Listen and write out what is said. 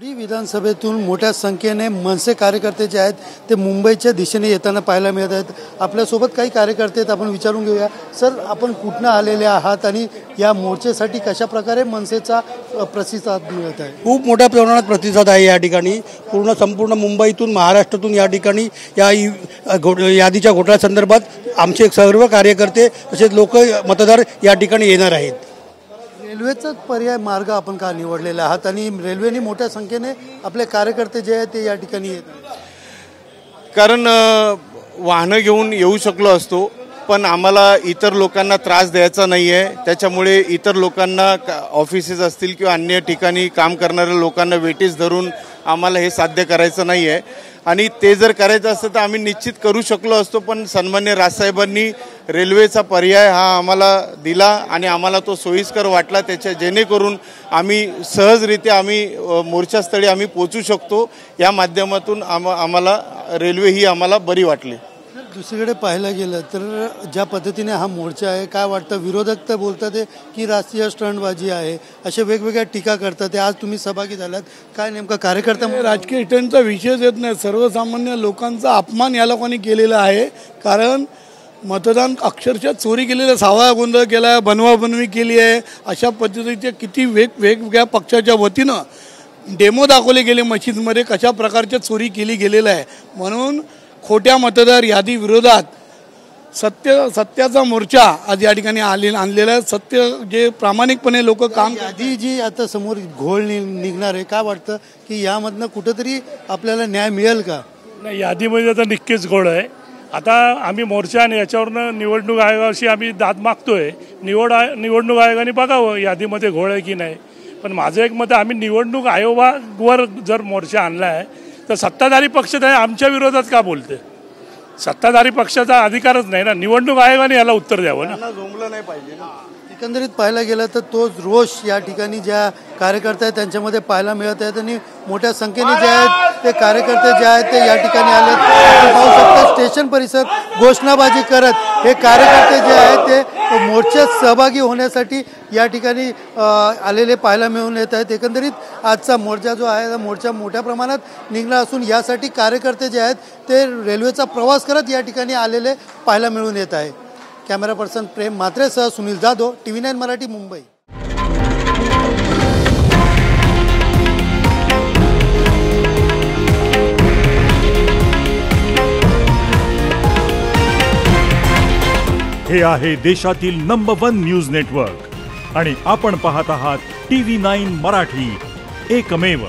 शिर्डी विधानसभेतून मोठ्या संख्येने मनसे कार्यकर्ते जे आहेत ते मुंबईच्या दिशेने येताना पाहायला मिळत आहेत। आपल्यासोबत काही कार्यकर्ते आहेत, आपण विचारून घेऊया। सर, आपण कुठनं आलेले आहात आणि या मोर्चेसाठी कशा प्रकारे मनसेचा प्रतिसाद मिळत आहे? खूप मोठ्या प्रमाणात प्रतिसाद आहे या ठिकाणी। संपूर्ण मुंबईतून, महाराष्ट्रातून या ठिकाणी या यादीच्या घोटाळ्यासंदर्भात आमचे सर्व कार्यकर्ते तसेच लोक मतदार या ठिकाणी येणार आहेत। रेल्वेचा पर्याय मार्ग आपण का निवडलेला आहात आणि रेल्वेने मोठ्या संख्येने आपले कार्यकर्ते जे आहेत ते या ठिकाणी येतात? कारण वाहनं घेऊन येऊ शकलो असतो, पण आम्हाला इतर लोकांना त्रास द्यायचा नाही आहे। त्याच्यामुळे इतर लोकांना ऑफिसेस असतील किंवा अन्य ठिकाणी काम करणाऱ्या लोकांना वेटीस धरून आम्हाला हे साध्य करायचं नाही आहे। आणि ते जर करायचं असतं तर आम्ही निश्चित करू शकलो असतो, पण सन्मान्य राजसाहेबांनी रेल्वेचा पर्याय हा आम्हाला दिला आणि आम्हाला तो सोयीस्कर वाटला, त्याच्या जेणेकरून आम्ही सहजरित्या मोर्चास्थळी आम्ही पोहोचू शकतो। या माध्यमातून आम्हाला रेल्वे ही आम्हाला बरी वाटली। दुसरीकडे पाहायला गेलं तर ज्या पद्धतीने हा मोर्चा आहे, काय वाटतं? विरोधक तर बोलतात की राष्ट्रीय स्टंटबाजी आहे, असे वेगवेगळ्या टीका करतात। आज तुम्ही सहभागी झालात, काय नेमका कार्यकर्ता? राजकीय स्टंटचा विषयच येत नाही। सर्वसामान्य लोकांचा अपमान या लोकांनी केलेला आहे। कारण मतदान अक्षरशः चोरी केलेलं, सावळा गोंधळ केला आहे, बनवाबनवी केली आहे। अशा पद्धतीचे किती वेगवेगळ्या पक्षाच्या वतीनं डेमो दाखवले गेले मशीनमध्ये, कशा प्रकारच्या चोरी केली गेलेलं आहे। म्हणून खोट्या मतदार यादी विरोधात सत्याचा मोर्चा आज या ठिकाणी आणलेला आहे। सत्य जे प्रामाणिकपणे लोक काम, यादी जी आता समोर घोळ निघणार आहे, काय वाटतं की यामधनं कुठंतरी आपल्याला न्याय मिळेल का? नाही, यादीमध्ये आता नक्कीच घोळ आहे। आता आम्ही मोर्चा आणि याच्यावरनं निवडणूक आयोगाशी आम्ही दाद मागतोय। निवडणूक आयोगाने बघावं यादीमध्ये घोळ आहे की नाही। पण माझं एक मत आहे, आम्ही निवडणूक आयोगावर जर मोर्चा आणला आहे तर सत्ताधारी पक्ष आमच्या विरोधात का बोलते? सत्ताधारी पक्षाचा अधिकारच नाही ना, निवडणूक आयोगाने याला उत्तर द्यावं ना। जोमलं नाही पाहिजे ना। एकंदरीत पाहायला गेलं तर तोच रोष या ठिकाणी ज्या कार्यकर्ते आहेत त्यांच्यामध्ये पाहायला मिळत आहेत आणि मोठ्या संख्येने जे आहेत ते कार्यकर्ते जे आहेत ते या ठिकाणी आले। पाहू शकता स्टेशन परिसर घोषणाबाजी करत हे कार्यकर्ते जे आहेत ते मोर्चात सहभागी होण्यासाठी या ठिकाणी आलेले पाहायला मिळून येत आहेत। एकंदरीत आजचा मोर्चा जो आहे मोर्चा मोठ्या प्रमाणात निघला असून यासाठी कार्यकर्ते जे आहेत ते रेल्वेचा प्रवास करत या ठिकाणी आलेले पाहायला मिळून येत आहे। कॅमेरा पर्सन प्रेम म्हात्रेसह सुनील जाधव, TV9 मराठी, मुंबई। हे आहे देशातील नंबर 1 न्यूज नेटवर्क आणि आपण पाहत आहात TV9 मराठी, एकमेव।